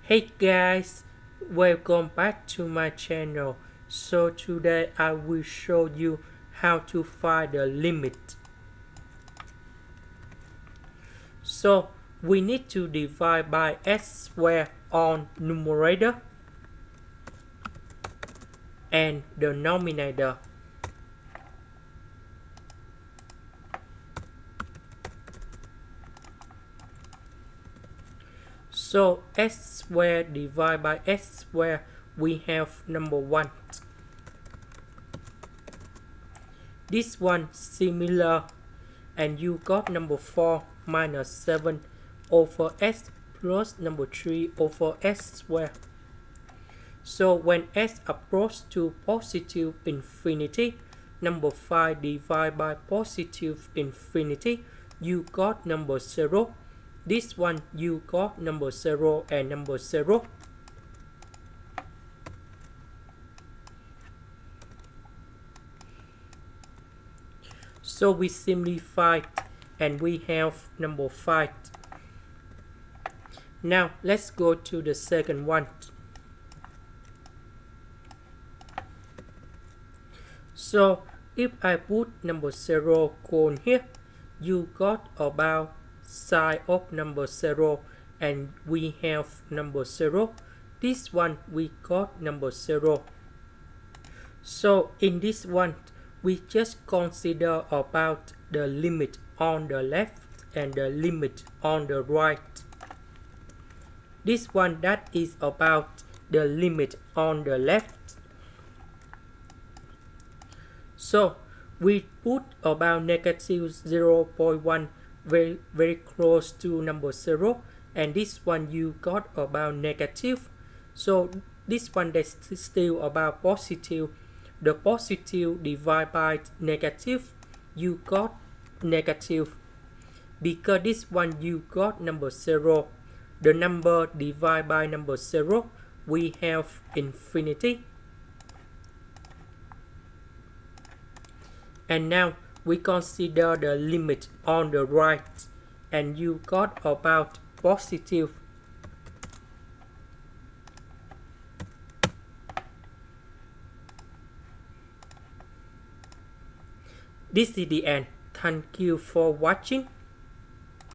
Hey guys, welcome back to my channel. So today I will show you how to find the limit. So we need to divide by x squared on numerator and the denominator. So x squared divided by x squared, we have number 1. This one similar, and you got number 4 minus 7 over x plus number 3 over x squared. So when x approaches to positive infinity, number 5 divided by positive infinity, you got number 0. This one you got number 0 and number 0. So we simplify and we have number 5. Now let's go to the second one. So if I put number 0 cone here, you got about sine of number 0 and we have number 0. This one we got number 0. So in this one, we just consider about the limit on the left and the limit on the right. This one that is about the limit on the left. So we put about negative 0.1 very close to number 0, and this one you got about negative. So this one that's still about positive. The positive divided by negative, you got negative. Because this one you got number 0. The number divided by number 0, we have infinity. And now we consider the limit on the right, and you got about positive. This is the end. Thank you for watching.